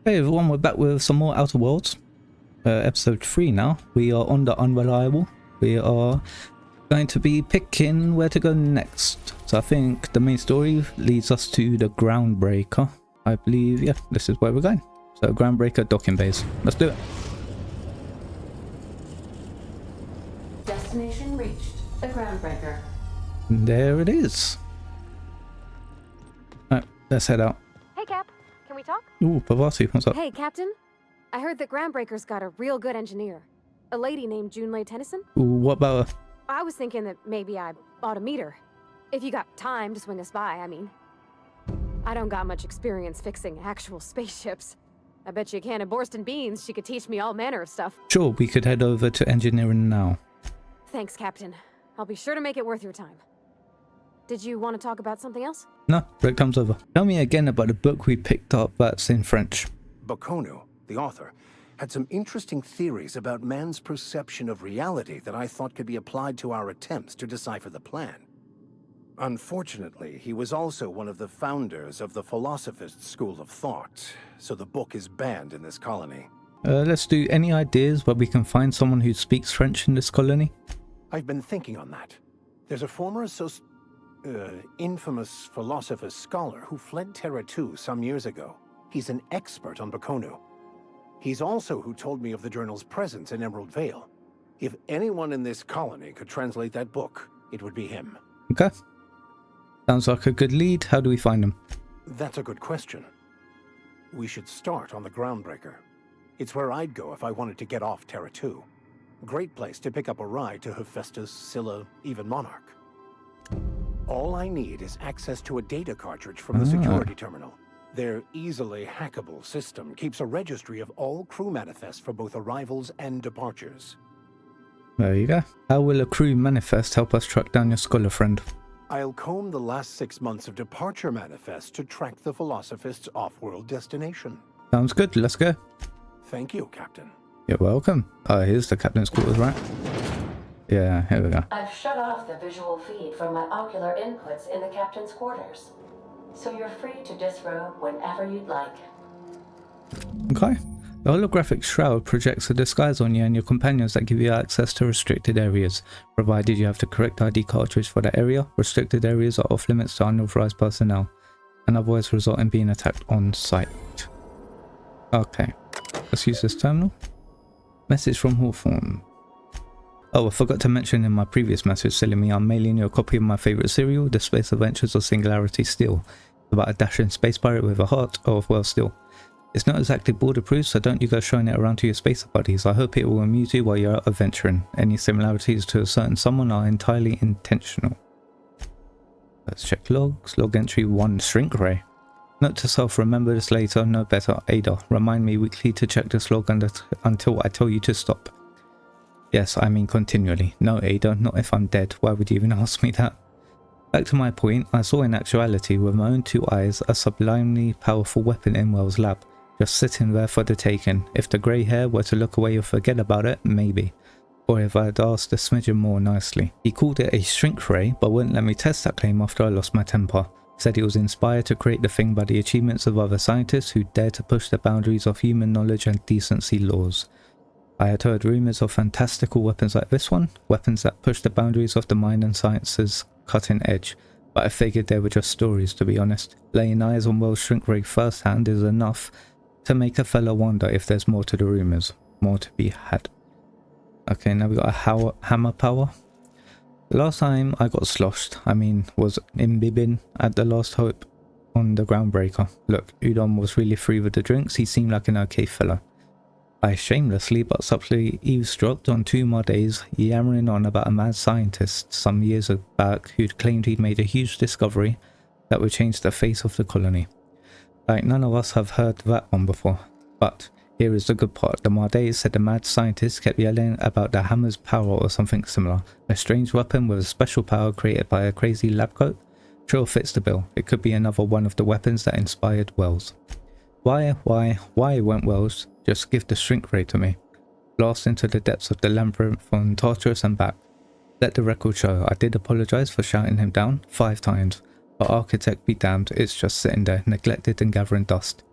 Hey everyone, we're back with some more Outer Worlds. Episode 3 now. We are on the Unreliable. We are going to be picking where to go next. So I think the main story leads us to the Groundbreaker. I believe, yeah, this is where we're going. So Groundbreaker docking base. Let's do it. Destination reached. The Groundbreaker. And there it is. Alright, let's head out. Hey, Cap. Can we talk? Ooh, Pavati, what's up? Hey, Captain. I heard that Groundbreaker's got a real good engineer. A lady named Junlei Tennyson. Ooh, what about her? I was thinking that maybe I ought to meet her. If you got time to swing us by, I mean. I don't got much experience fixing actual spaceships. I bet you a can of Borston beans she could teach me all manner of stuff. Sure, we could head over to engineering now. Thanks, Captain. I'll be sure to make it worth your time. Did you want to talk about something else? No, break time's over. Tell me again about the book we picked up that's in French. Baconu, the author, had some interesting theories about man's perception of reality that I thought could be applied to our attempts to decipher the plan. Unfortunately, he was also one of the founders of the philosophist school of thought, so the book is banned in this colony. Let's do any ideas where we can find someone who speaks French in this colony? I've been thinking on that. There's a former infamous philosopher scholar who fled Terra 2 some years ago. He's an expert on Baconu. He's also who told me of the journal's presence in Emerald Vale. If anyone in this colony could translate that book, it would be him. Okay. Sounds like a good lead. How do we find him? That's a good question. We should start on the Groundbreaker. It's where I'd go if I wanted to get off Terra 2. Great place to pick up a ride to Hephaestus, Scylla, even Monarch. All I need is access to a data cartridge from the security terminal. Their easily hackable system keeps a registry of all crew manifests for both arrivals and departures. There you go. How will a crew manifest help us track down your scholar friend? I'll comb the last 6 months of departure manifests to track the philosophist's off-world destination. Sounds good. Let's go. Thank you, Captain. You're welcome. Here's the captain's quarters, right? Yeah, here we go. I've shut off the visual feed from my ocular inputs in the captain's quarters, so you're free to disrobe whenever you'd like. Okay. The holographic shroud projects a disguise on you and your companions that give you access to restricted areas, provided you have the correct ID cartridge for the area. Restricted areas are off limits to unauthorized personnel, and otherwise result in being attacked on sight. Okay, let's use this terminal. Message from Hawthorne. Oh, I forgot to mention in my previous message, silly me, I'm mailing you a copy of my favourite serial, The Space Adventures of Singularity Steel. It's about a dashing space pirate with a heart of, well, steel. It's not exactly border-proof, so don't you go showing it around to your space buddies. I hope it will amuse you while you're out adventuring. Any similarities to a certain someone are entirely intentional. Let's check logs. Log entry 1, shrink ray. Note to self, remember this later, no better. Ada, remind me weekly to check this log until I tell you to stop. Yes, I mean continually. No, Ada, not if I'm dead. Why would you even ask me that? Back to my point, I saw in actuality with my own 2 eyes a sublimely powerful weapon in Wells' lab, just sitting there for the taking. If the grey hair were to look away or forget about it, maybe. Or if I'd asked a smidgen more nicely. He called it a shrink ray, but wouldn't let me test that claim after I lost my temper. Said he was inspired to create the thing by the achievements of other scientists who dared to push the boundaries of human knowledge and decency laws. I had heard rumours of fantastical weapons like this one, weapons that push the boundaries of the mind and science's cutting edge, but I figured they were just stories, to be honest. Laying eyes on Wells' shrink ray firsthand is enough to make a fella wonder if there's more to the rumours, more to be had. Okay, now we got a hammer power. The last time I got sloshed, was imbibing at the last hope on the Groundbreaker. Look, Udon was really free with the drinks, he seemed like an okay fella. I shamelessly but subtly eavesdropped on 2 more days, yammering on about a mad scientist some years back who'd claimed he'd made a huge discovery that would change the face of the colony. Like none of us have heard that one before. But here is the good part. The Mardays said the mad scientist kept yelling about the hammer's power or something similar. A strange weapon with a special power created by a crazy lab coat? Sure fits the bill. It could be another one of the weapons that inspired Wells. Why won't Wells just give the shrink ray to me? Blast into the depths of the labyrinth from Tartarus and back. Let the record show, I did apologise for shouting him down 5 times. But architect be damned, it's just sitting there, neglected and gathering dust.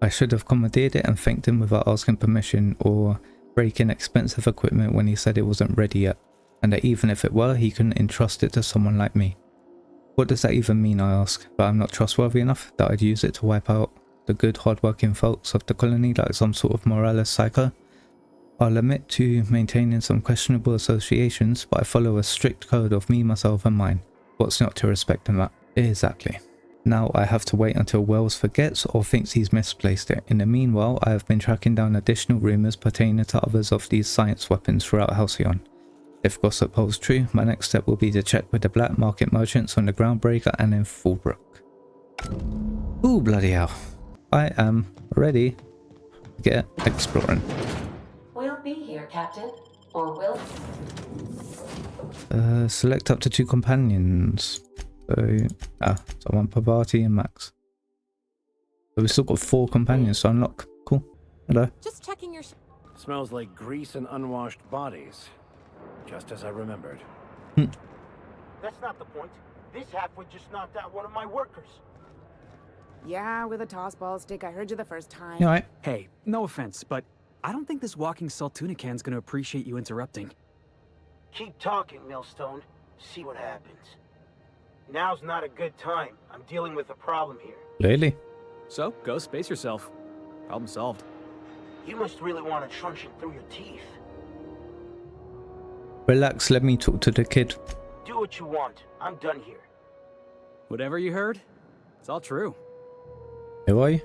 I should have commandeered it and thanked him without asking permission or breaking expensive equipment when he said it wasn't ready yet, and that even if it were, he couldn't entrust it to someone like me. What does that even mean, I ask? That I'm not trustworthy enough? That I'd use it to wipe out the good hard-working folks of the colony like some sort of moralist psycho? I'll admit to maintaining some questionable associations, but I follow a strict code of me, myself and mine. What's not to respect in that? Exactly. Now I have to wait until Wells forgets or thinks he's misplaced it. In the meanwhile, I have been tracking down additional rumours pertaining to others of these science weapons throughout Halcyon. If gossip holds true, my next step will be to check with the black market merchants on the Groundbreaker and in Fallbrook. Ooh, bloody hell. I am ready to get exploring. We'll be here, Captain. Or will... Select up to 2 companions. So one per party and max. So we've still got 4 companions to unlock. Cool. Hello. Just checking your... Smells like grease and unwashed bodies. Just as I remembered. That's not the point. This halfwit just knocked out one of my workers. Yeah, with a tossball stick. I heard you the first time. You alright? Hey, no offense, but I don't think this walking salt tuna can's gonna appreciate you interrupting. Keep talking, Millstone. See what happens. Now's not a good time. I'm dealing with a problem here. Really? So, go space yourself. Problem solved. You must really want a truncheon through your teeth. Relax, let me talk to the kid. Do what you want. I'm done here. Whatever you heard, it's all true. Who are you?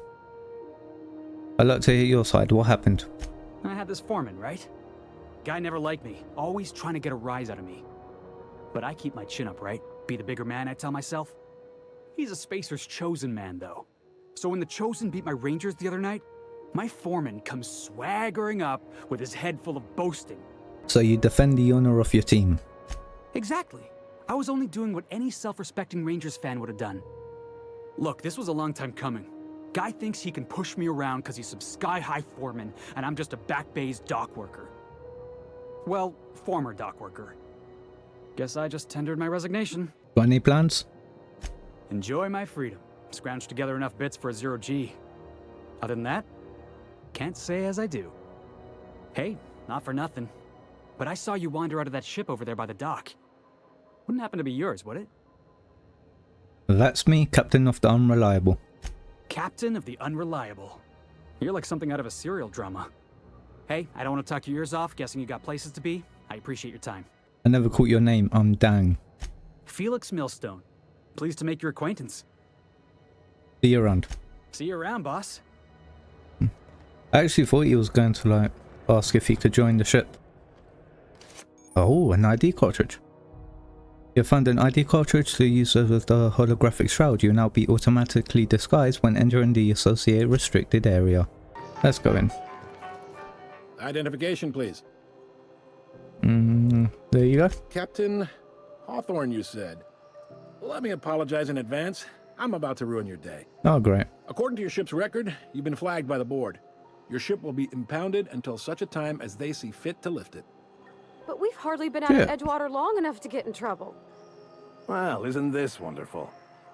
I'd like to hear your side. What happened? I had this foreman, right? Guy never liked me, always trying to get a rise out of me. But I keep my chin up, right? Be the bigger man, I tell myself. He's a Spacer's chosen man, though. So when the Chosen beat my Rangers the other night, my foreman comes swaggering up with his head full of boasting. So you defend the honor of your team? Exactly. I was only doing what any self-respecting Rangers fan would have done. Look, this was a long time coming. Guy thinks he can push me around because he's some sky-high foreman, and I'm just a back-bay's dock worker. Well, former dock worker. Guess I just tendered my resignation. Got any plans? Enjoy my freedom. Scrounged together enough bits for a 0G. Other than that, can't say as I do. Hey, not for nothing, but I saw you wander out of that ship over there by the dock. Wouldn't happen to be yours, would it? That's me, Captain of the Unreliable. Captain of the Unreliable. You're like something out of a serial drama. Hey, I don't want to talk your ears off, guessing you got places to be. I appreciate your time. I never caught your name, I'm Dang. Felix Millstone. Pleased to make your acquaintance. See you around. See you around, boss. I actually thought he was going to like ask if he could join the ship. Oh, an ID cartridge. You found an ID cartridge to use with the holographic shroud. You'll now be automatically disguised when entering the associated restricted area. Let's go in. Identification, please. There you go. Captain Hawthorne, you said. Let me apologize in advance. I'm about to ruin your day. Oh, great. According to your ship's record, you've been flagged by the board. Your ship will be impounded until such a time as they see fit to lift it. But we've hardly been out of Edgewater long enough to get in trouble. Well, isn't this wonderful?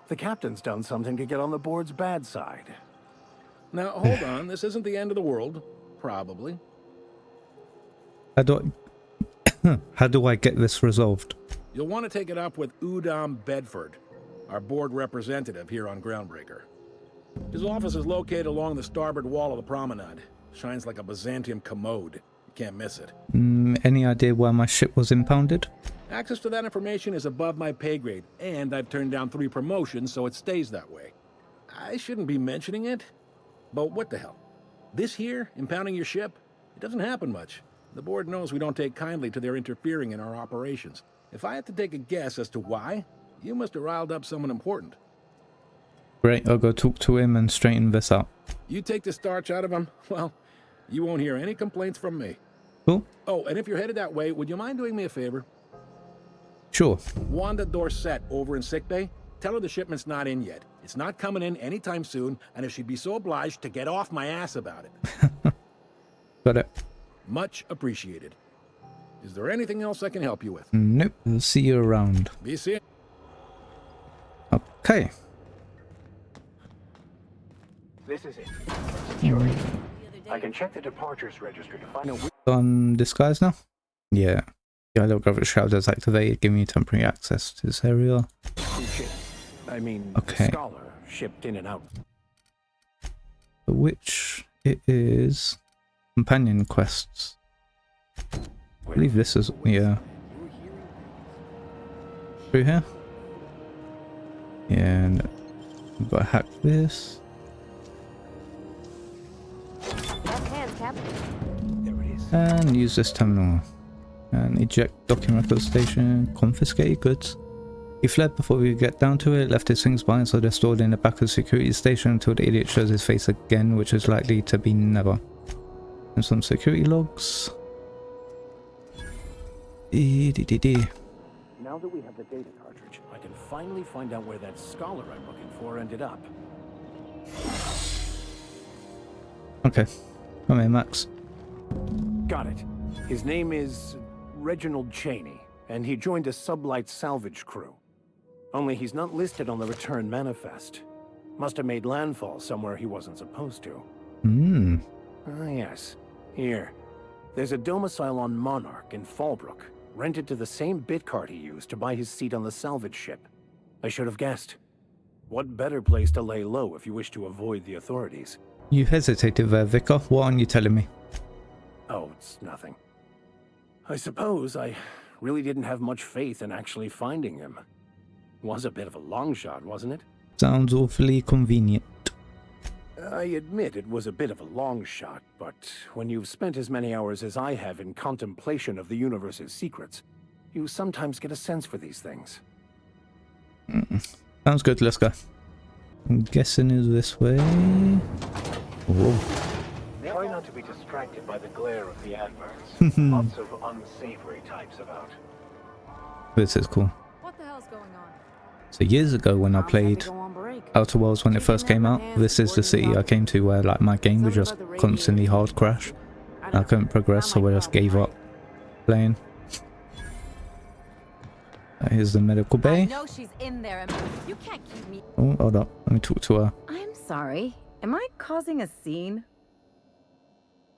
The captain's done something to get on the board's bad side. Now, hold on. This isn't the end of the world. Probably. How do I get this resolved? You'll want to take it up with Udom Bedford, our board representative here on Groundbreaker. His office is located along the starboard wall of the promenade. Shines like a Byzantium commode. You can't miss it. Any idea why my ship was impounded? Access to that information is above my pay grade, and I've turned down 3 promotions, so it stays that way. I shouldn't be mentioning it, but what the hell? This here, impounding your ship, it doesn't happen much. The board knows we don't take kindly to their interfering in our operations. If I had to take a guess as to why, you must have riled up someone important. Great, I'll go talk to him and straighten this out. You take the starch out of him, well, you won't hear any complaints from me. Cool. Oh, and if you're headed that way, would you mind doing me a favor? Sure. Wanda Dorset over in sickbay, tell her the shipment's not in yet. It's not coming in anytime soon, and if she'd be so obliged to get off my ass about it. Got it. Much appreciated. Is there anything else I can help you with? Nope. I'll see you around. Be seeing. Okay. This is it. Security. I can check the departures registry to find out which... On disguise now? Yeah. The holographic shroud is activated, giving you temporary access to this area. ship. I mean, Okay. Scholar shipped in and out. Which it is companion quests. I believe this is, yeah. Through here? Yeah, and we've got to hack this. Left hands, Cap. There it is. And use this terminal. And eject docking record station, confiscate goods. He fled before we get down to it, left his things behind, so they're stored in the back of the security station until the idiot shows his face again, which is likely to be never. And some security logs. Now that we have the data cartridge, I can finally find out where that Scholar I'm looking for ended up. Okay, come here, Max. Got it. His name is Reginald Cheney, and he joined a sublight salvage crew. Only he's not listed on the return manifest. Must have made landfall somewhere he wasn't supposed to. Hmm. Ah, yes. Here. There's a domicile on Monarch in Fallbrook, rented to the same bit card he used to buy his seat on the salvage ship. I should have guessed. What better place to lay low if you wish to avoid the authorities? You hesitated there, Vicar. What aren't you telling me? Oh, it's nothing. I suppose I really didn't have much faith in actually finding him. Was a bit of a long shot, wasn't it? Sounds awfully convenient. I admit it was a bit of a long shot, but when you've spent as many hours as I have in contemplation of the universe's secrets, you sometimes get a sense for these things. Sounds good, let's go. I'm guessing is this way. Whoa. Try not to be distracted by the glare of the adverts. Lots of unsavory types about. This is cool. What the hell's going on? So years ago when I played Go on break. Outer Worlds when it first came out, this is the city I came to where like my game would just constantly hard crash. I couldn't progress, so I just gave up playing. Here's the medical I bay. know she's in there. And you can't keep me. Oh, hold up. Let me talk to her. I'm sorry. Am I causing a scene?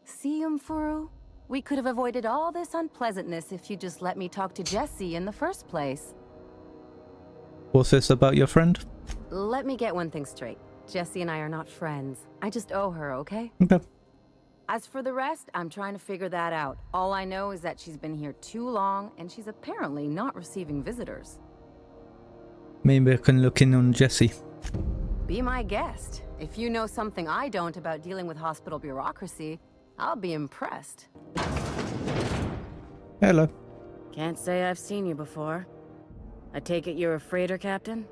See, Furu? We could have avoided all this unpleasantness if you just let me talk to Jessie in the first place. What's this about your friend? Let me get one thing straight. Jessie and I are not friends. I just owe her, okay? Okay. As for the rest, I'm trying to figure that out. All I know is that she's been here too long, and she's apparently not receiving visitors. Maybe I can look in on Jessie. Be my guest. If you know something I don't about dealing with hospital bureaucracy, I'll be impressed. Hello. Can't say I've seen you before. I take it you're a freighter captain?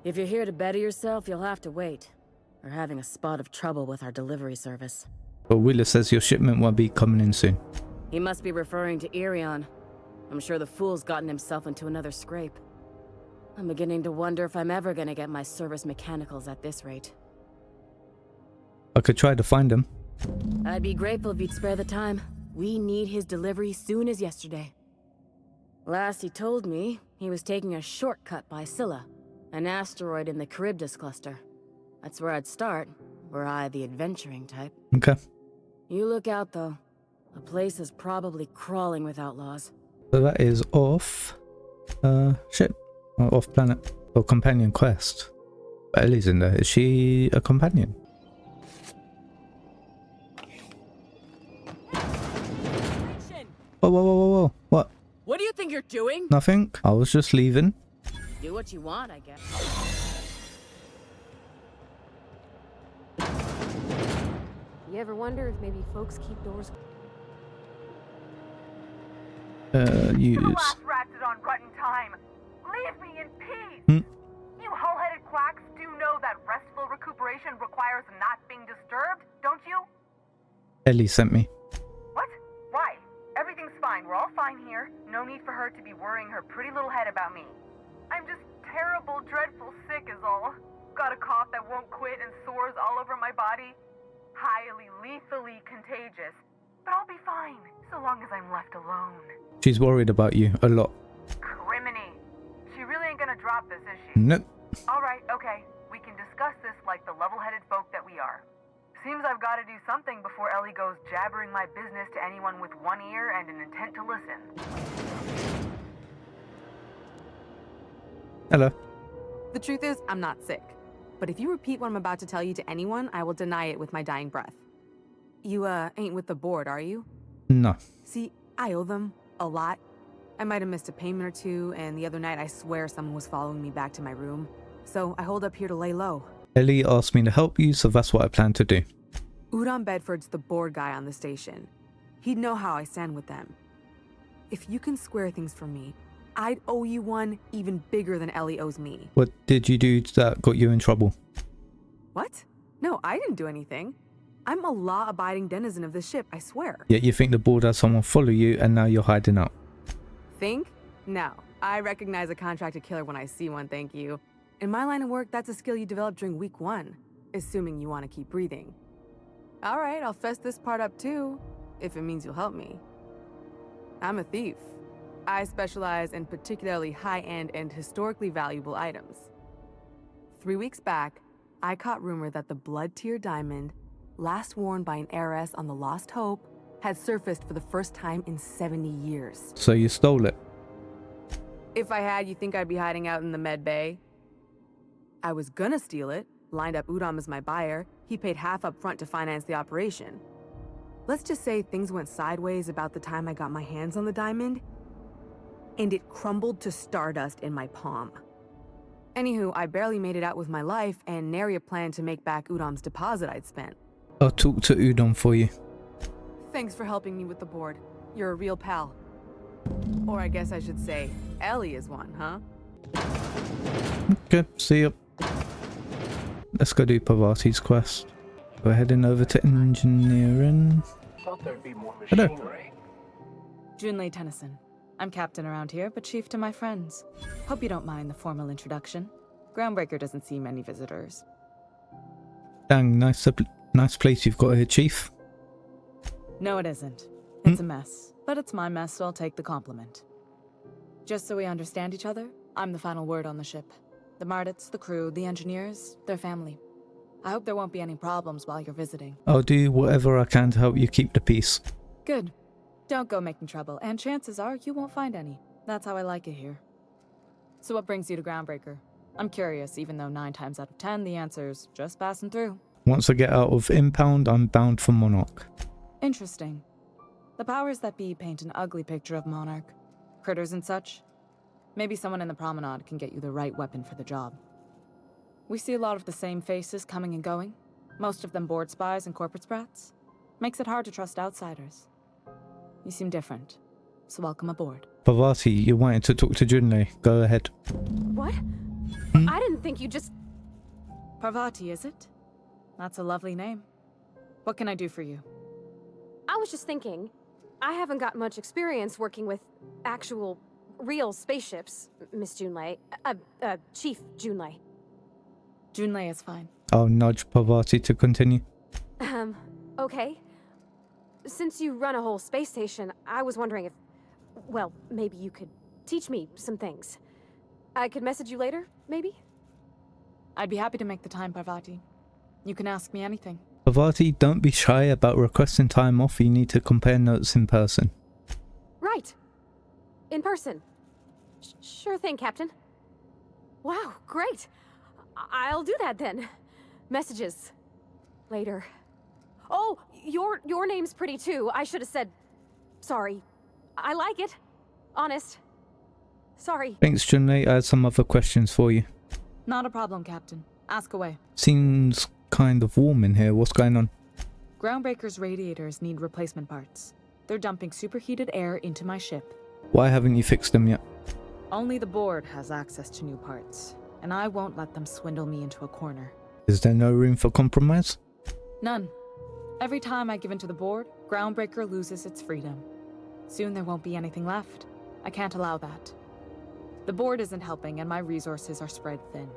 If you're here to better yourself, you'll have to wait. We're having a spot of trouble with our delivery service. But Wheeler says your shipment will be coming in soon. He must be referring to Irion. I'm sure the fool's gotten himself into another scrape. I'm beginning to wonder if I'm ever gonna get my service mechanicals at this rate. I could try to find him. I'd be grateful if you'd spare the time. We need his delivery soon as yesterday. Last he told me, he was taking a shortcut by Scylla, an asteroid in the Charybdis cluster. That's where I'd start, were I the adventuring type. Okay. You look out, though. The place is probably crawling with outlaws. So that is off ship. Or off planet. Or companion quest. But Ellie's in there. Is she a companion? Whoa, whoa, whoa, whoa, whoa. What? What do you think you're doing? Nothing. I was just leaving. Do what you want, I guess. You ever wonder if maybe folks keep doors? Use. last ratted on rotten time. Leave me in peace. You hull-headed quacks do know that restful recuperation requires not being disturbed, don't you? Ellie sent me. What? Why? Everything's fine. We're all fine here. No need for her to be worrying her pretty little head about me. I'm just terrible, dreadful sick is all. Got a cough that won't quit and sores all over my body. Highly, lethally contagious. But I'll be fine, so long as I'm left alone. She's worried about you a lot. Criminy. She really ain't gonna drop this, is she? Nope. Alright, okay. We can discuss this like the level-headed folk that we are. Seems I've got to do something before Ellie goes jabbering my business to anyone with one ear and an intent to listen. Hello. The truth is, I'm not sick. But if you repeat what I'm about to tell you to anyone, I will deny it with my dying breath. You, ain't with the board, are you? No. See, I owe them a lot. I might have missed a payment or two, and the other night I swear someone was following me back to my room. So I hold up here to lay low. Ellie asked me to help you, so that's what I plan to do. Udon Bedford's the board guy on the station. He'd know how I stand with them. If you can square things for me, I'd owe you one even bigger than Ellie owes me. What did you do that got you in trouble? What? No, I didn't do anything. I'm a law-abiding denizen of this ship, I swear. Yet you think the board has someone follow you and now you're hiding out. Think? No. I recognize a contracted killer when I see one, thank you. In my line of work, that's a skill you develop during week 1, assuming you want to keep breathing. Alright, I'll fess this part up too, if it means you'll help me. I'm a thief. I specialize in particularly high-end and historically valuable items. 3 weeks back, I caught rumor that the blood-tier diamond, last worn by an heiress on the Lost Hope, had surfaced for the first time in 70 years. So you stole it? If I had, you think I'd be hiding out in the med bay? I was gonna steal it, lined up Udom as my buyer. He paid half up front to finance the operation. Let's just say things went sideways about the time I got my hands on the diamond, and it crumbled to stardust in my palm. Anywho, I barely made it out with my life, and nary a plan to make back Udom's deposit I'd spent. I'll talk to Udon for you. Thanks for helping me with the board. You're a real pal. Or I guess I should say, Ellie is one, huh? Okay, see ya. Let's go do Pavati's quest. We're heading over to engineering. Thought there'd be more Hello. machinery. Junlei Tennyson. I'm captain around here, but chief to my friends. Hope you don't mind the formal introduction. Groundbreaker doesn't see many visitors. Dang, nice place you've got here, Chief. No, it isn't. It's a mess. But it's my mess, so I'll take the compliment. Just so we understand each other, I'm the final word on the ship. The Mardits, the crew, the engineers, their family. I hope there won't be any problems while you're visiting. I'll do whatever I can to help you keep the peace. Good. Don't go making trouble, and chances are you won't find any. That's how I like it here. So what brings you to Groundbreaker? I'm curious, even though 9 times out of 10 the answer's just passing through. Once I get out of Impound, I'm bound for Monarch. Interesting. The powers that be paint an ugly picture of Monarch. Critters and such. Maybe someone in the promenade can get you the right weapon for the job. We see a lot of the same faces coming and going. Most of them board spies and corporate sprats. Makes it hard to trust outsiders. You seem different, so welcome aboard. Pavati, you wanted to talk to Junlei. Go ahead. What? I didn't think you just... Parvati, is it? That's a lovely name. What can I do for you? I was just thinking, I haven't got much experience working with actual, real spaceships, Miss Junlei. Chief Junlei. Junlei is fine. I'll nudge Pavati to continue. Okay. Since you run a whole space station, I was wondering if, well, maybe you could teach me some things. I could message you later, maybe? I'd be happy to make the time, Parvati. You can ask me anything. Pavati, don't be shy about requesting time off. You need to compare notes in person. Right. In person. Sure thing, Captain. Wow, great. I'll do that then. Messages. Later. Oh, your name's pretty too. I should have said sorry. I like it. Honest. Sorry. Thanks, Junlei. I had some other questions for you. Not a problem, Captain. Ask away. Seems kind of warm in here. What's going on? Groundbreaker's radiators need replacement parts. They're dumping superheated air into my ship. Why haven't you fixed them yet? Only the board has access to new parts, and I won't let them swindle me into a corner. Is there no room for compromise? None. Every time I give in to the board, Groundbreaker loses its freedom. Soon there won't be anything left. I can't allow that. The board isn't helping, and my resources are spread thin.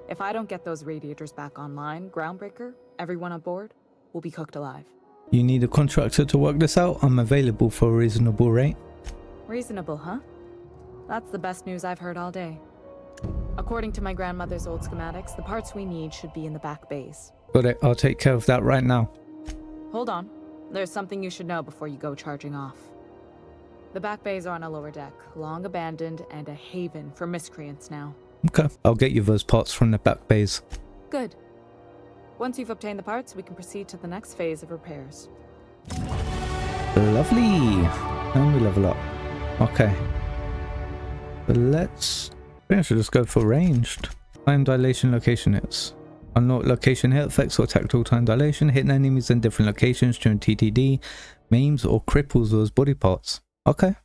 If I don't get those radiators back online, Groundbreaker, everyone aboard, will be cooked alive. You need a contractor to work this out? I'm available for a reasonable rate. Reasonable, huh? That's the best news I've heard all day. According to my grandmother's old schematics, the parts we need should be in the back bays. Got it. I'll take care of that right now. Hold on. There's something you should know before you go charging off. The back bays are on a lower deck, long abandoned and a haven for miscreants now. Okay. I'll get you those parts from the back bays. Good. Once you've obtained the parts, we can proceed to the next phase of repairs. Lovely. And we level up. Okay. But let's... I think I should just go for ranged. Time dilation location hits. Unlock location hit effects or tactical time dilation. Hitting enemies in different locations during TTD. Maims or cripples those body parts. Okay.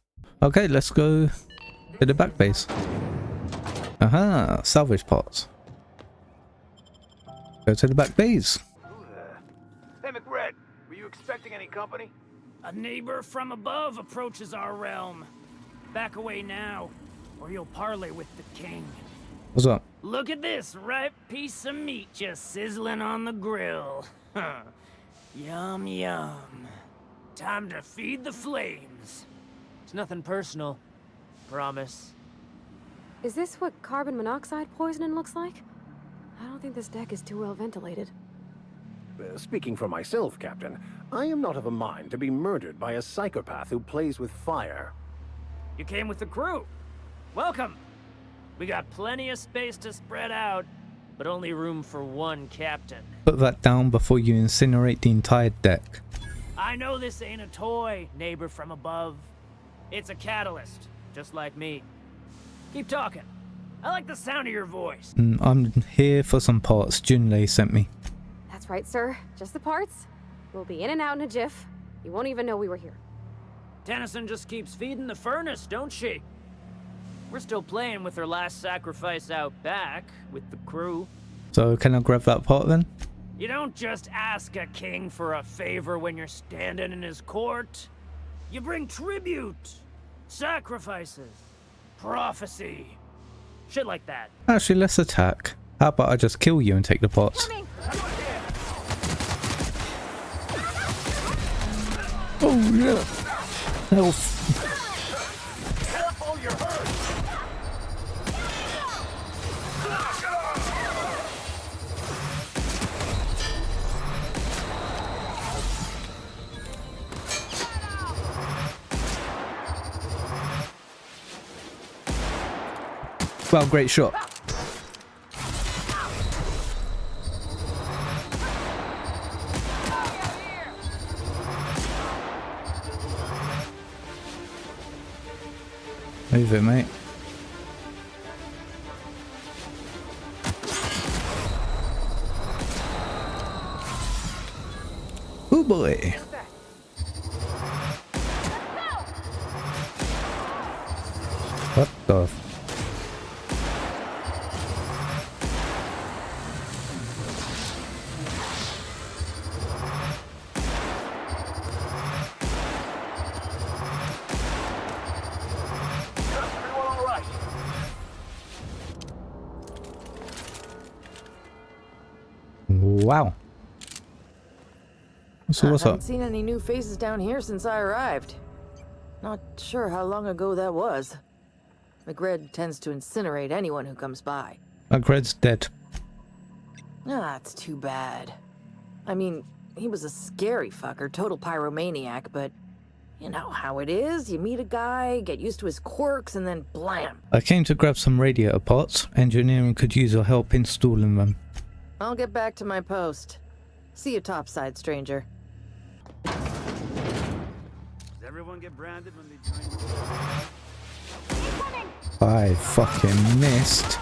Okay, let's go to the back base. Aha, salvage parts. Go to the back base. Hey, McRed, were you expecting any company? A neighbor from above approaches our realm. Back away now, or you'll parley with the king. What's up? Look at this ripe piece of meat just sizzling on the grill. Yum, yum. Time to feed the flames. It's nothing personal. Promise. Is this what carbon monoxide poisoning looks like? I don't think this deck is too well ventilated. Speaking for myself, Captain, I am not of a mind to be murdered by a psychopath who plays with fire. You came with the crew. Welcome. We got plenty of space to spread out, but only room for one captain. Put that down before you incinerate the entire deck. I know this ain't a toy, neighbor from above. It's a catalyst, just like me. Keep talking. I like the sound of your voice. I'm here for some parts Junlei sent me. That's right, sir. Just the parts. We'll be in and out in a jiff. You won't even know we were here. Tennyson just keeps feeding the furnace, don't she? We're still playing with her last sacrifice out back, with the crew. So can I grab that part then? You don't just ask a king for a favor when you're standing in his court. You bring tribute, sacrifices, prophecy, shit like that. Actually, let's attack. How about I just kill you and take the parts? Oh yeah. Health. Careful, you're hurt. Well, great shot. Move it, mate. Oh boy. What the? Wow. So what's I up? haven't seen any new faces down here since I arrived. Not sure how long ago that was. McRed tends to incinerate anyone who comes by. McRed's dead. Ah, it's too bad. I mean, he was a scary fucker, total pyromaniac, but you know how it is. You meet a guy, get used to his quirks, and then blam. I came to grab some radiator parts. Engineering could use your help installing them. I'll get back to my post. See you topside, stranger. Does everyone get branded when they join? I fucking missed.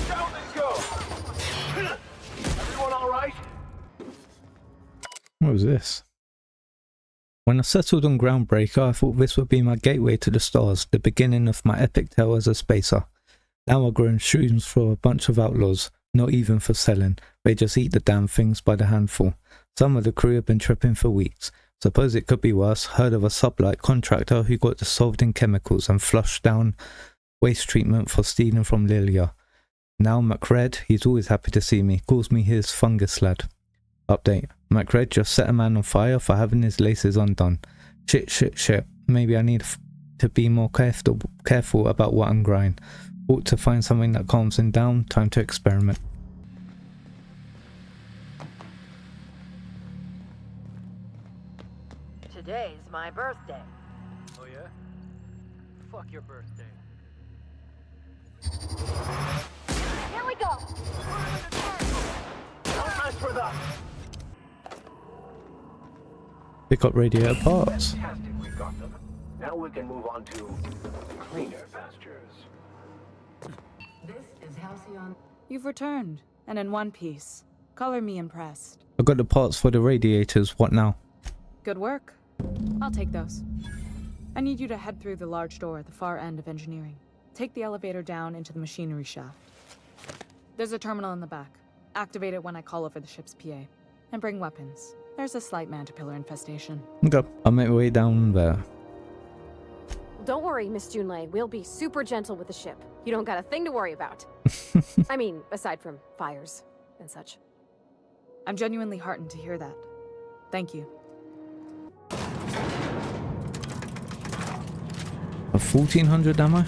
Down they go. Everyone all right? What was this? When I settled on Groundbreaker, I thought this would be my gateway to the stars, the beginning of my epic tale as a spacer. Now I've grown shoes for a bunch of outlaws, not even for selling. They just eat the damn things by the handful. Some of the crew have been tripping for weeks. Suppose it could be worse. Heard of a sublight contractor who got dissolved in chemicals and flushed down waste treatment for stealing from Lilia. Now McRed, he's always happy to see me, calls me his fungus lad. Update. McRed just set a man on fire for having his laces undone. Shit. Maybe I need to be more careful about what I'm growing. Ought to find something that calms him down. Time to experiment. Today's my birthday. Oh yeah? Fuck your birthday. Here we go! Don't mess with us! Pick up radiator parts. Fantastic, we got them. Now we can move on to cleaner pastures. This is Halcyon. You've returned, and in one piece. Color me impressed. I got the parts for the radiators. What now? Good work. I'll take those. I need you to head through the large door at the far end of engineering. Take the elevator down into the machinery shaft. There's a terminal in the back. Activate it when I call over the ship's PA. And bring weapons. There's a slight mantipillar infestation. Okay, I'll make my way down there. Don't worry, Miss Junlei. We'll be super gentle with the ship. You don't got a thing to worry about. I mean, aside from fires and such. I'm genuinely heartened to hear that. Thank you. A 1400 ammo?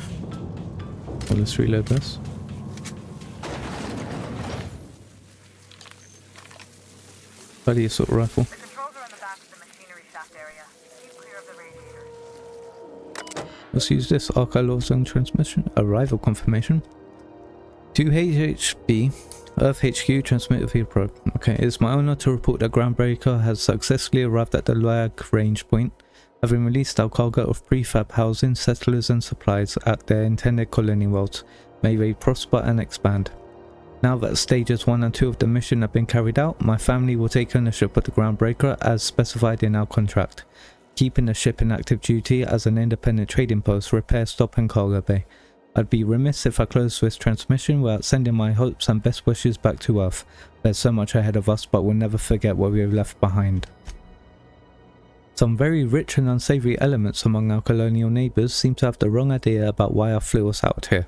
Well, let's reload this. Bloody assault rifle. The controls are in the back of the machinery shaft area. Keep clear of the radiators. Let's use this archival zone transmission. Arrival confirmation. To HHB, Earth HQ, transmit via probe. Okay, it's my honor to report that Groundbreaker has successfully arrived at the lag range point, having released our cargo of prefab housing, settlers and supplies at their intended colony worlds. May they prosper and expand. Now that stages 1 and 2 of the mission have been carried out, my family will take ownership of the Groundbreaker as specified in our contract, keeping the ship in active duty as an independent trading post, repair stop and cargo bay. I'd be remiss if I closed this transmission without sending my hopes and best wishes back to Earth. There's so much ahead of us, but we'll never forget what we have left behind. Some very rich and unsavory elements among our colonial neighbours seem to have the wrong idea about why I flew us out here.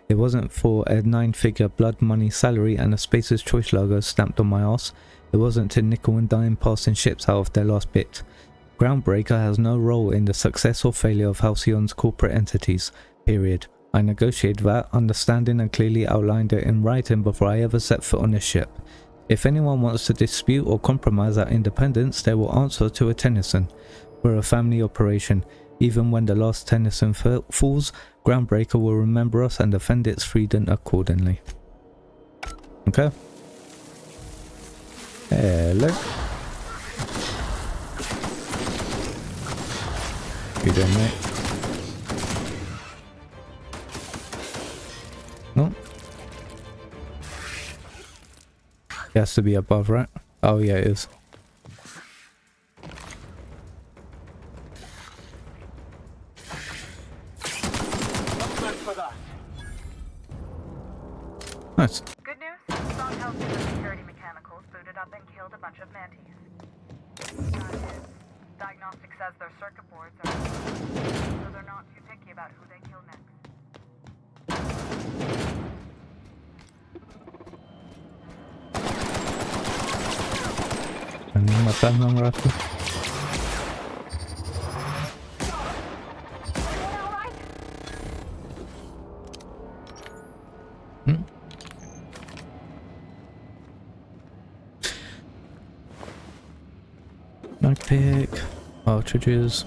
It wasn't for a 9-figure blood money salary and a Spacer's Choice logo stamped on my arse. It wasn't to nickel and dime passing ships out of their last bit. Groundbreaker has no role in the success or failure of Halcyon's corporate entities, period. I negotiated that, understanding and clearly outlined it in writing before I ever set foot on this ship. If anyone wants to dispute or compromise our independence, they will answer to a Tennyson. We're a family operation. Even when the last Tennyson falls, Groundbreaker will remember us and defend its freedom accordingly. Okay. Hello. You doing, mate? No. It has to be above, right? Oh yeah, it is. Nice. Good news? Strong Halcyon security mechanicals booted up and killed a bunch of mantis. That is, diagnostic says their circuit boards are so they're not too picky about who they kill next. Matando un rato. Pick cartridges.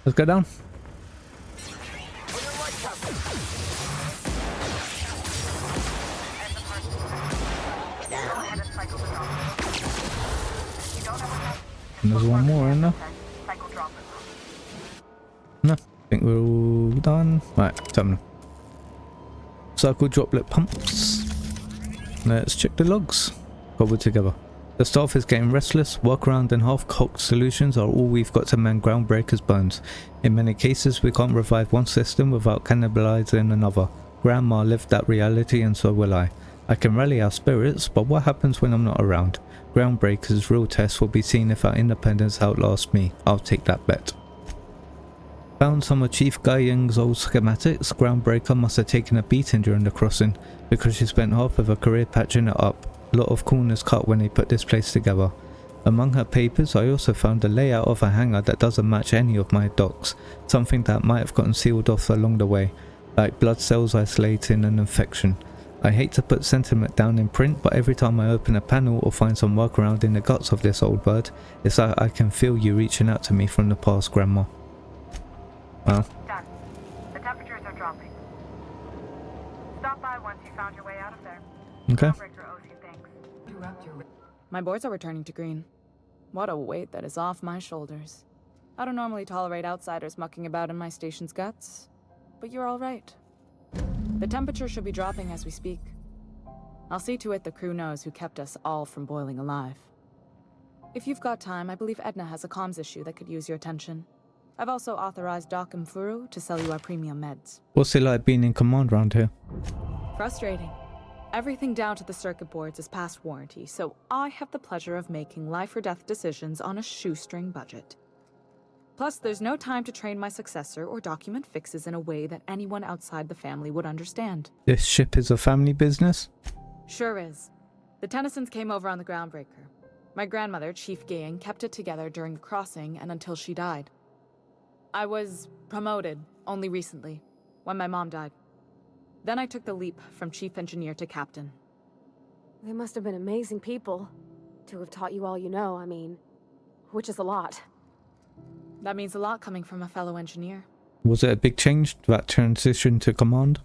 Let's go down. And there's one more in there. No, I think we're all done. Right, terminal. Circle droplet pumps. Let's check the logs. Cobbled together. The staff is getting restless. Workaround and half-cocked solutions are all we've got to mend Groundbreaker's bones. In many cases, we can't revive one system without cannibalizing another. Grandma lived that reality and so will I. I can rally our spirits, but what happens when I'm not around? Groundbreaker's real test will be seen if our independence outlasts me. I'll take that bet. Found some of Chief Guy Ying's old schematics. Groundbreaker must have taken a beating during the crossing, because she spent half of her career patching it up. A lot of corners cut when they put this place together. Among her papers, I also found the layout of a hangar that doesn't match any of my docs, something that might have gotten sealed off along the way, like blood cells isolating an infection. I hate to put sentiment down in print, but every time I open a panel or find some workaround in the guts of this old bird, it's like I can feel you reaching out to me from the past, Grandma. Wow. Done. The temperatures are dropping. Stop by once you found your way out of there. Okay. Groundbreaker owes you thanks. My boards are returning to green. What a weight that is off my shoulders. I don't normally tolerate outsiders mucking about in my station's guts, but you're all right. The temperature should be dropping as we speak. I'll see to it the crew knows who kept us all from boiling alive. If you've got time, I believe Edna has a comms issue that could use your attention. I've also authorized Doc and Furu to sell you our premium meds. What's it like being in command around here? Frustrating. Everything down to the circuit boards is past warranty, so I have the pleasure of making life or death decisions on a shoestring budget. Plus, there's no time to train my successor or document fixes in a way that anyone outside the family would understand. This ship is a family business? Sure is. The Tennysons came over on the Groundbreaker. My grandmother, Chief Gaying, kept it together during the crossing and until she died. I was promoted only recently, when my mom died. Then I took the leap from chief engineer to captain. They must have been amazing people to have taught you all you know, I mean, which is a lot. That means a lot coming from a fellow engineer. Was it a big change, that transition to command?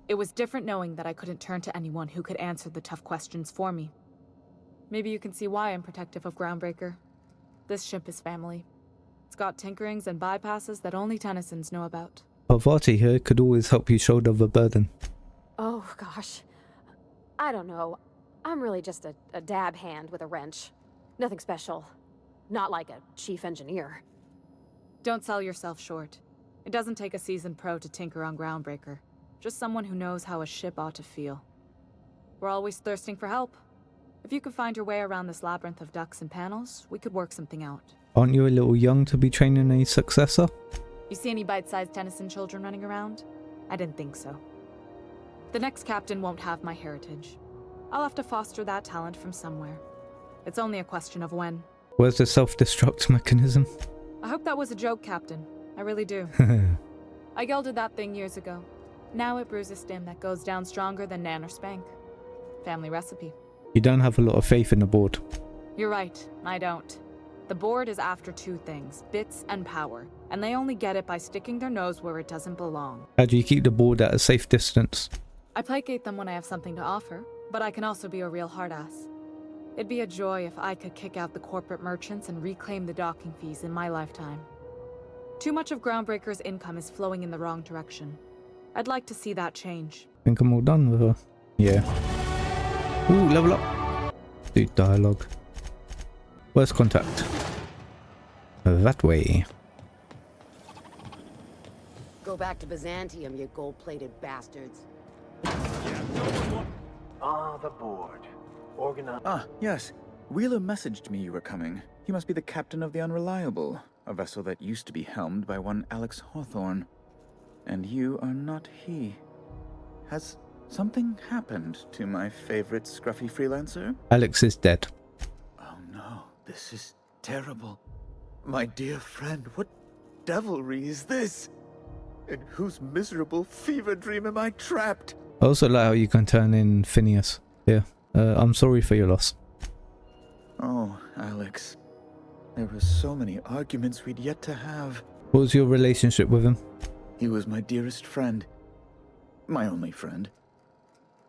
It was different knowing that I couldn't turn to anyone who could answer the tough questions for me. Maybe you can see why I'm protective of Groundbreaker. This ship is family. It's got tinkerings and bypasses that only Tennysons know about. Parvati here could always help you shoulder the burden. Oh, gosh. I don't know. I'm really just a dab hand with a wrench. Nothing special. Not like a chief engineer. Don't sell yourself short. It doesn't take a seasoned pro to tinker on Groundbreaker. Just someone who knows how a ship ought to feel. We're always thirsting for help. If you could find your way around this labyrinth of ducts and panels, we could work something out. Aren't you a little young to be training a successor? You see any bite-sized Tennyson children running around? I didn't think so. The next captain won't have my heritage. I'll have to foster that talent from somewhere. It's only a question of when. Where's the self-destruct mechanism? I hope that was a joke, Captain. I really do. I gelded that thing years ago. Now it brews a stim that goes down stronger than Nan or Spank. Family recipe. You don't have a lot of faith in the board. You're right, I don't. The board is after two things, bits and power, and they only get it by sticking their nose where it doesn't belong. How do you keep the board at a safe distance? I placate them when I have something to offer, but I can also be a real hard-ass. It'd be a joy if I could kick out the corporate merchants and reclaim the docking fees in my lifetime. Too much of Groundbreaker's income is flowing in the wrong direction. I'd like to see that change. Think I'm all done with her. Yeah. Ooh, level up. Do dialogue. Where's contact? That way. Go back to Byzantium, you gold-plated bastards. Ah, the board. Organized. Ah, yes. Wheeler messaged me you were coming. He must be the captain of the Unreliable, a vessel that used to be helmed by one Alex Hawthorne. And you are not he. Has something happened to my favorite scruffy freelancer? Alex is dead. Oh no, this is terrible. My dear friend, what devilry is this? In whose miserable fever dream am I trapped? I also like how you can turn in Phineas. Yeah. I'm sorry for your loss. Oh, Alex. There were so many arguments we'd yet to have. What was your relationship with him? He was my dearest friend. My only friend.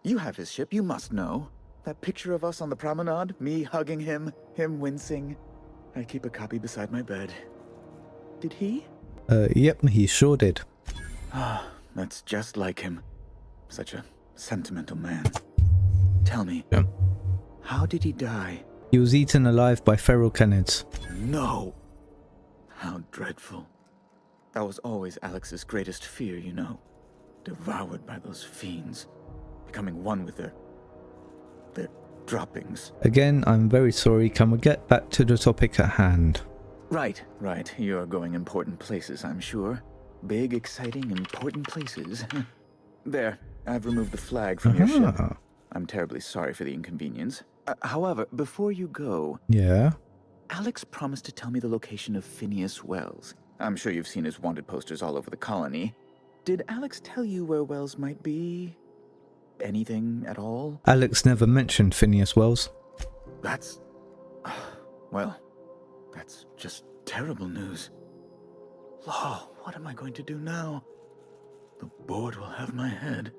You have his ship, you must know. That picture of us on the promenade, me hugging him, him wincing. I keep a copy beside my bed. Did he? Yep, he sure did. Ah, that's just like him. Such a sentimental man. Tell me, how did he die? He was eaten alive by feral canids. No! How dreadful. That was always Alex's greatest fear, you know. Devoured by those fiends. Becoming one with their droppings. Again, I'm very sorry. Can we get back to the topic at hand? Right. You're going important places, I'm sure. Big, exciting, important places. There, I've removed the flag from your ship. I'm terribly sorry for the inconvenience. However, before you go... Yeah? Alex promised to tell me the location of Phineas Wells. I'm sure you've seen his wanted posters all over the colony. Did Alex tell you where Wells might be? Anything at all? Alex never mentioned Phineas Wells. That's... well, that's just terrible news. Law, what am I going to do now? The board will have my head.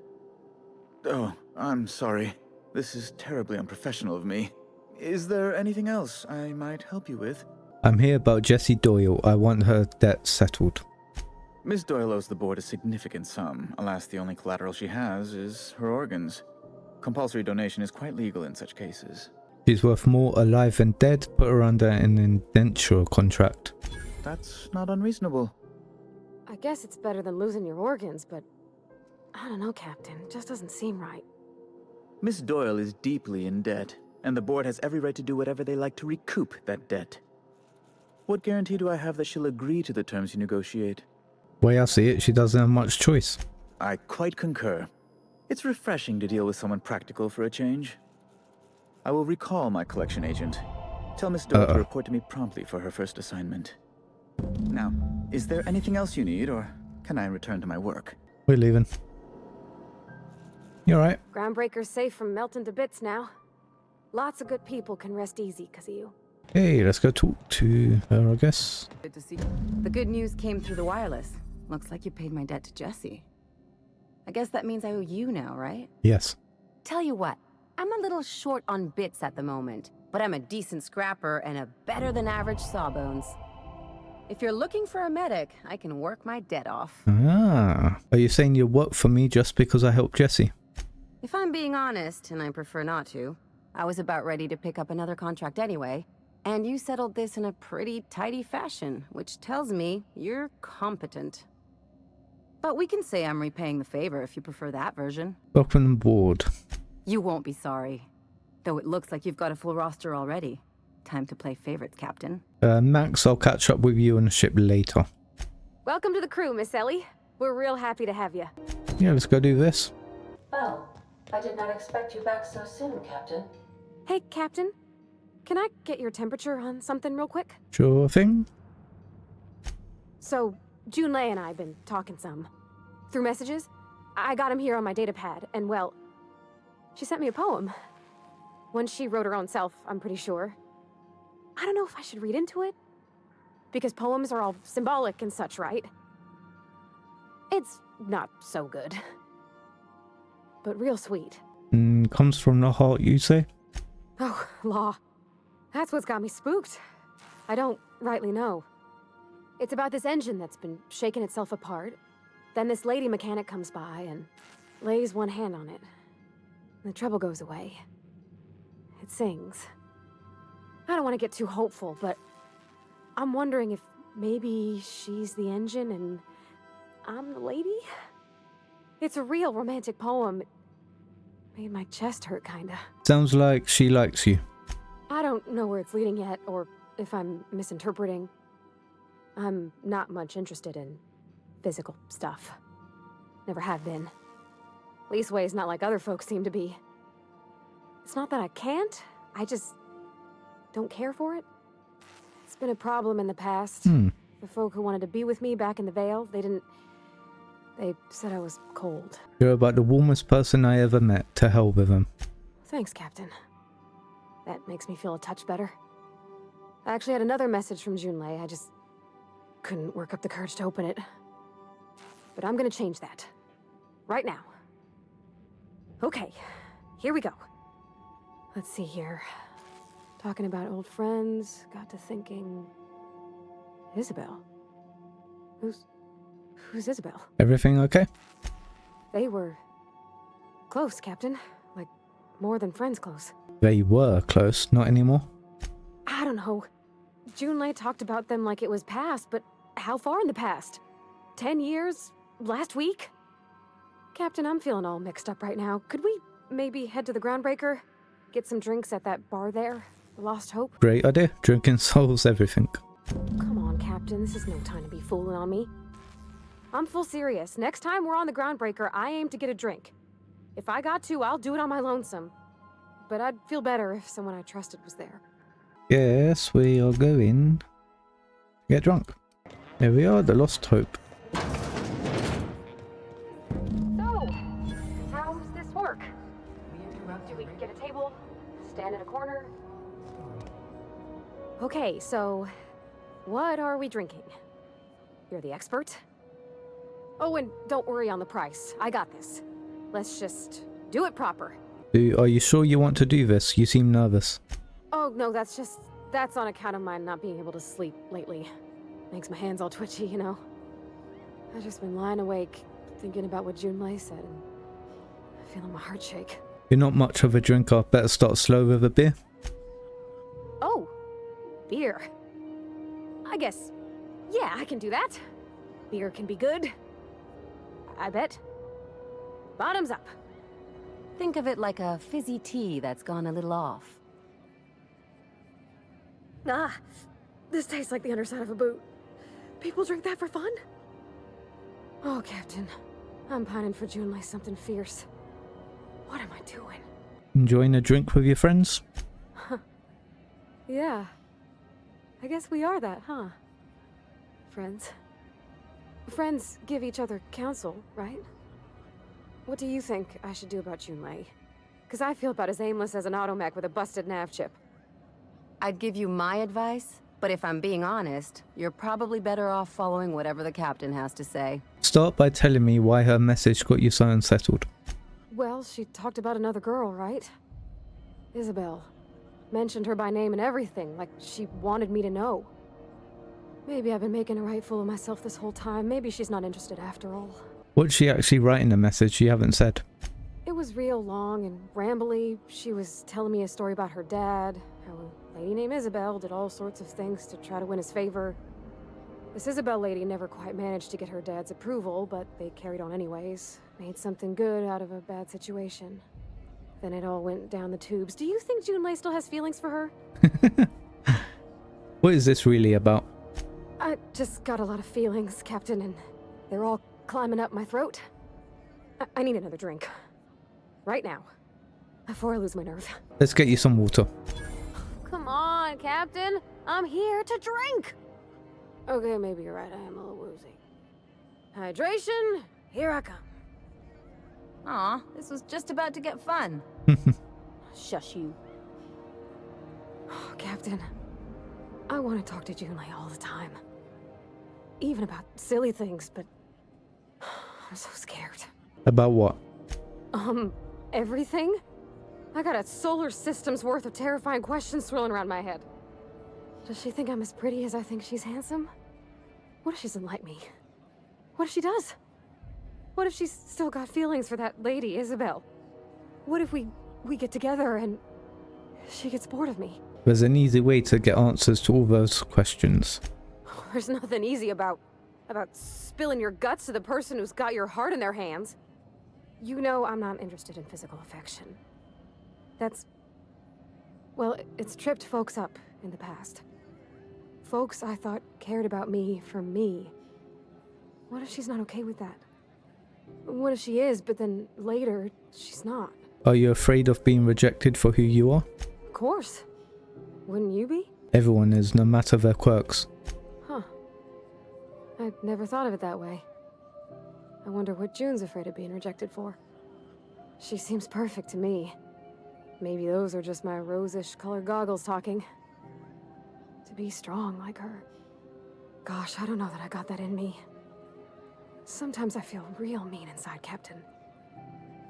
Oh, I'm sorry. This is terribly unprofessional of me. Is there anything else I might help you with? I'm here about Jessie Doyle. I want her debt settled. Miss Doyle owes the board a significant sum. Alas, the only collateral she has is her organs. Compulsory donation is quite legal in such cases. She's worth more alive than dead. Put her under an indenture contract. That's not unreasonable. I guess it's better than losing your organs, but I don't know, Captain. It just doesn't seem right. Miss Doyle is deeply in debt, and the board has every right to do whatever they like to recoup that debt. What guarantee do I have that she'll agree to the terms you negotiate? Way I see it, she doesn't have much choice. I quite concur. It's refreshing to deal with someone practical for a change. I will recall my collection agent. Tell Miss Doyle to report to me promptly for her first assignment. Now, is there anything else you need, or can I return to my work? We're leaving. You alright? Groundbreaker's safe from melting to bits now. Lots of good people can rest easy because of you. Hey, let's go talk to her, I guess. Good to see you. The good news came through the wireless. Looks like you paid my debt to Jessie. I guess that means I owe you now, right? Yes. Tell you what, I'm a little short on bits at the moment, but I'm a decent scrapper and a better than average sawbones. If you're looking for a medic, I can work my debt off. Ah, are you saying you work for me just because I helped Jessie? If I'm being honest, and I prefer not to, I was about ready to pick up another contract anyway, and you settled this in a pretty tidy fashion, which tells me you're competent. But we can say I'm repaying the favor if you prefer that version. Welcome aboard. You won't be sorry. Though it looks like you've got a full roster already. Time to play favorites, Captain. Max, I'll catch up with you on the ship later. Welcome to the crew, Miss Ellie. We're real happy to have you. Yeah, let's go do this. Well, I did not expect you back so soon, Captain. Hey, Captain. Can I get your temperature on something real quick? Sure thing. So, Junlei and I have been talking some. Through messages. I got him here on my datapad, and well, she sent me a poem. One she wrote her own self, I'm pretty sure. I don't know if I should read into it. Because poems are all symbolic and such, right? It's not so good. But real sweet. Comes from the heart, you say? Oh, law. That's what's got me spooked. I don't rightly know. It's about this engine that's been shaking itself apart. Then this lady mechanic comes by and lays one hand on it. And the trouble goes away. It sings. I don't want to get too hopeful, but I'm wondering if maybe she's the engine and I'm the lady? It's a real romantic poem. It made my chest hurt, kinda. Sounds like she likes you. I don't know where it's leading yet, or if I'm misinterpreting. I'm not much interested in physical stuff. Never have been. Leastways not like other folks seem to be. It's not that I can't, I just don't care for it. It's been a problem in the past. The folk who wanted to be with me back in the Vale, they said I was cold. You're about the warmest person I ever met. To hell with him. Thanks, Captain. That makes me feel a touch better. I actually had another message from Junlei. I just couldn't work up the courage to open it. But I'm gonna change that. Right now. Okay, here we go. Let's see here. Talking about old friends, got to thinking... Isabel? Who's Isabel? Everything okay? They were... close, Captain. Like, more than friends close. They were close, not anymore. I don't know. Junlei talked about them like it was past, but how far in the past? 10 years? Last week? Captain, I'm feeling all mixed up right now. Could we maybe head to the Groundbreaker? Get some drinks at that bar there? The Lost Hope? Great idea. Drinking solves everything. Come on, Captain. This is no time to be fooling on me. I'm full serious. Next time we're on the Groundbreaker, I aim to get a drink. If I got to, I'll do it on my lonesome. But I'd feel better if someone I trusted was there. Yes, we are going to get drunk. Here we are, the Lost Hope. So, how's this work? Do we get a table? Stand in a corner? Okay, so what are we drinking? You're the expert? Oh, and don't worry on the price. I got this. Let's just do it proper. Are you sure you want to do this? You seem nervous. Oh, no, that's on account of my not being able to sleep lately. Makes my hands all twitchy, you know? I've just been lying awake, thinking about what Junlei said, and feeling my heart shake. You're not much of a drinker. Better start slow with a beer. Oh, beer. I guess, yeah, I can do that. Beer can be good. I bet. Bottoms up. Think of it like a fizzy tea that's gone a little off. Ah, this tastes like the underside of a boot. People drink that for fun? Oh, Captain. I'm pining for Junlei something fierce. What am I doing? Enjoying a drink with your friends? Yeah. I guess we are that, huh? Friends. Friends give each other counsel, right? What do you think I should do about Junlei? Because I feel about as aimless as an automech with a busted nav chip. I'd give you my advice, but if I'm being honest, you're probably better off following whatever the captain has to say. Start by telling me why her message got you so unsettled. Well, she talked about another girl, right? Isabel. Mentioned her by name and everything, like she wanted me to know. Maybe I've been making a right fool of myself this whole time. Maybe she's not interested after all. What'd she actually write in the message you haven't said? It was real long and rambly. She was telling me a story about her dad, how a lady named Isabel did all sorts of things to try to win his favor. This Isabel lady never quite managed to get her dad's approval, but they carried on anyways. Made something good out of a bad situation. Then it all went down the tubes. Do you think Junlei still has feelings for her? What is this really about? I just got a lot of feelings, Captain, and they're all climbing up my throat. I need another drink. Right now. Before I lose my nerve. Let's get you some water. Come on, Captain. I'm here to drink. Okay, maybe you're right. I am a little woozy. Hydration, here I come. Aw, this was just about to get fun. Shush you. Oh, Captain, I want to talk to Junlei all the time. Even about silly things, but I'm so scared. About what? Everything? I got a solar system's worth of terrifying questions swirling around my head. Does she think I'm as pretty as I think she's handsome? What if she doesn't like me? What if she does? What if she's still got feelings for that lady, Isabel? What if we get together and she gets bored of me? There's an easy way to get answers to all those questions. There's nothing easy about spilling your guts to the person who's got your heart in their hands. You know I'm not interested in physical affection. Well, it's tripped folks up in the past. Folks I thought cared about me for me. What if she's not okay with that? What if she is, but then later, she's not? Are you afraid of being rejected for who you are? Of course. Wouldn't you be? Everyone is, no matter their quirks. Huh. I'd never thought of it that way. I wonder what June's afraid of being rejected for. She seems perfect to me. Maybe those are just my rosish colored goggles talking. To be strong like her. Gosh, I don't know that I got that in me. Sometimes I feel real mean inside, Captain.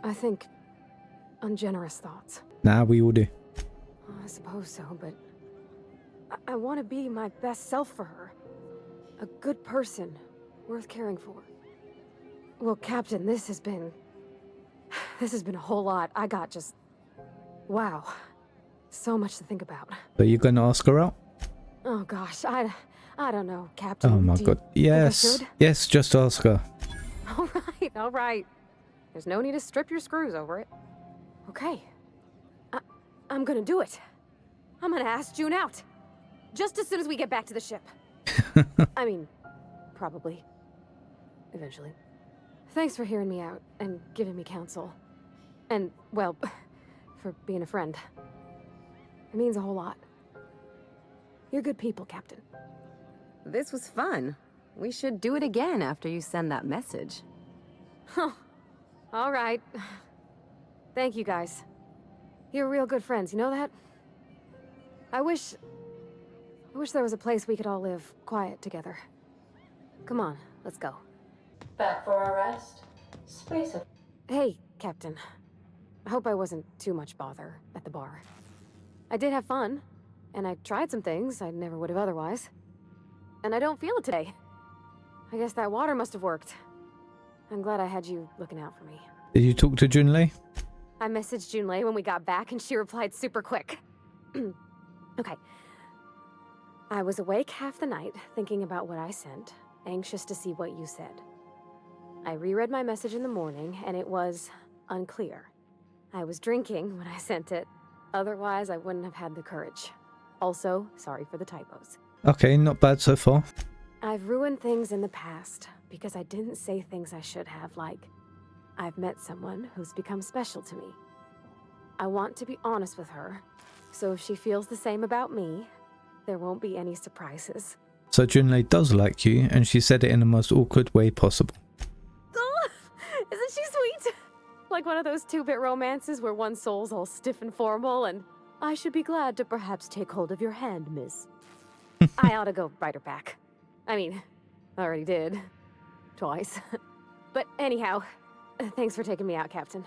I think ungenerous thoughts. Nah, we all do. I suppose so, but I want to be my best self for her. A good person, worth caring for. Well, Captain, this has been a whole lot. I got just... Wow. So much to think about. Are you gonna ask her out? Oh gosh, I don't know, Captain. Oh my god. Yes. Think I should? Yes, just ask her. All right. There's no need to strip your screws over it. Okay. I'm gonna do it. I'm gonna ask June out. Just as soon as we get back to the ship. I mean, probably. eventually. Thanks for hearing me out and giving me counsel. And, well, for being a friend. It means a whole lot. You're good people, Captain. This was fun. We should do it again after you send that message. Huh. All right. Thank you, guys. You're real good friends, you know that? I wish there was a place we could all live quiet together. Come on, let's go. Back for a rest? Space. Hey, Captain. I hope I wasn't too much bother at the bar. I did have fun, and I tried some things I never would have otherwise. And I don't feel it today. I guess that water must have worked. I'm glad I had you looking out for me. Did you talk to Junlei? I messaged Junlei when we got back, and she replied super quick. Okay. I was awake half the night, thinking about what I sent, anxious to see what you said. I reread my message in the morning, and it was unclear. I was drinking when I sent it. Otherwise, I wouldn't have had the courage. Also, sorry for the typos. Okay, not bad so far. I've ruined things in the past because I didn't say things I should have, like, I've met someone who's become special to me. I want to be honest with her, so if she feels the same about me, there won't be any surprises. So Junlei does like you, and she said it in the most awkward way possible. Oh, isn't she sweet? Like one of those 2-bit romances where one soul's all stiff and formal, and I should be glad to perhaps take hold of your hand, miss. I ought to go write her back. I mean, I already did. Twice. But anyhow, thanks for taking me out, Captain.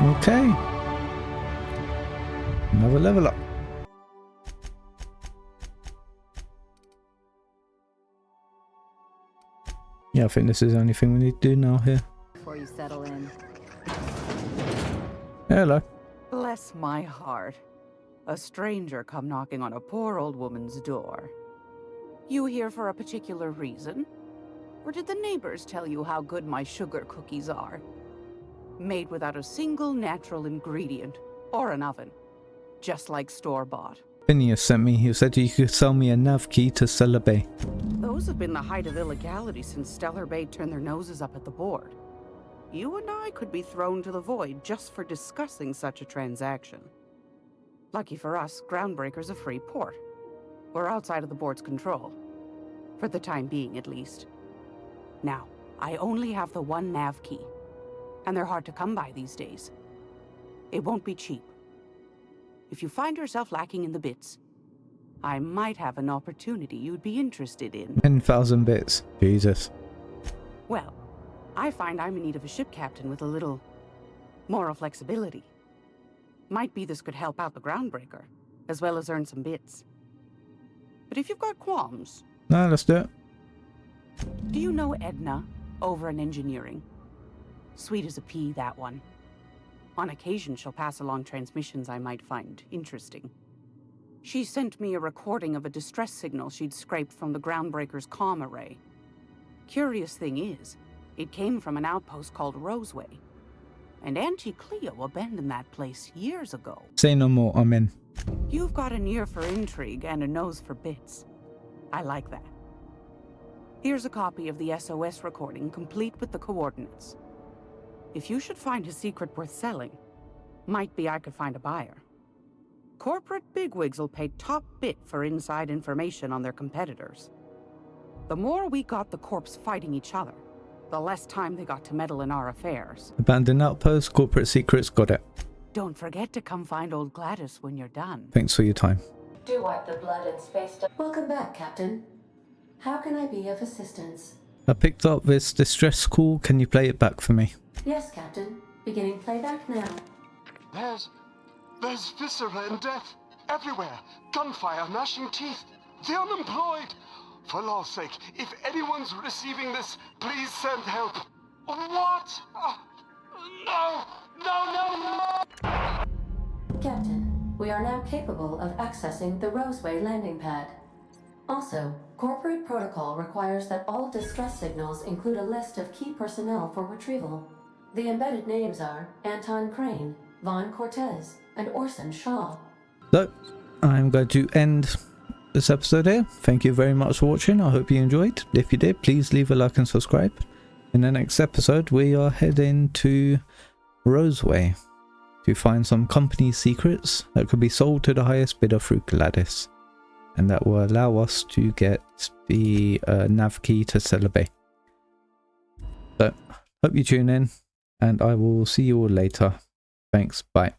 Okay. Another level up. Yeah, I think this is the only thing we need to do now here. Before you settle in. Hello. Bless my heart. A stranger come knocking on a poor old woman's door. You here for a particular reason? Or did the neighbors tell you how good my sugar cookies are? Made without a single natural ingredient, or an oven. Just like store-bought. Phineas sent me. He said you could sell me a nav key to Stellar Bay. Those have been the height of illegality since Stellar Bay turned their noses up at the board. You and I could be thrown to the void just for discussing such a transaction. Lucky for us, Groundbreaker's a free port. We're outside of the board's control. For the time being, at least. Now, I only have the one nav key. And they're hard to come by these days. It won't be cheap. If you find yourself lacking in the bits, I might have an opportunity you'd be interested in. 10,000 bits. Jesus. Well, I find I'm in need of a ship captain with a little moral flexibility. Might be this could help out the Groundbreaker, as well as earn some bits. But if you've got qualms... No, let's do it. Do you know Edna, over in engineering? Sweet as a pea, that one. On occasion, she'll pass along transmissions I might find interesting. She sent me a recording of a distress signal she'd scraped from the Groundbreaker's comm array. Curious thing is, it came from an outpost called Roseway. And Auntie Cleo abandoned that place years ago. Say no more, I'm in. You've got an ear for intrigue and a nose for bits. I like that. Here's a copy of the SOS recording, complete with the coordinates. If you should find a secret worth selling, might be I could find a buyer. Corporate bigwigs will pay top bit for inside information on their competitors. The more we got the corps fighting each other, the less time they got to meddle in our affairs. Abandoned outpost, corporate secrets, got it. Don't forget to come find old Gladys when you're done. Thanks for your time. Do wipe the blood and space. Welcome back, Captain. How can I be of assistance? I picked up this distress call. Can you play it back for me? Yes, Captain. Beginning playback now. There's viscera and death everywhere. Gunfire, gnashing teeth. The unemployed. For law's sake, if anyone's receiving this, please send help. What? No! Captain, we are now capable of accessing the Roseway landing pad. Also, corporate protocol requires that all distress signals include a list of key personnel for retrieval. The embedded names are Anton Crane, Vaughn Cortez, and Orson Shaw. So, I'm going to end this episode here. Thank you very much for watching. I hope you enjoyed. If you did, please leave a like and subscribe. In the next episode, we are heading to Roseway to find some company secrets that could be sold to the highest bidder through Gladys, and that will allow us to get the nav key to Cellar Bay. So, hope you tune in, and I will see you all later. Thanks, bye.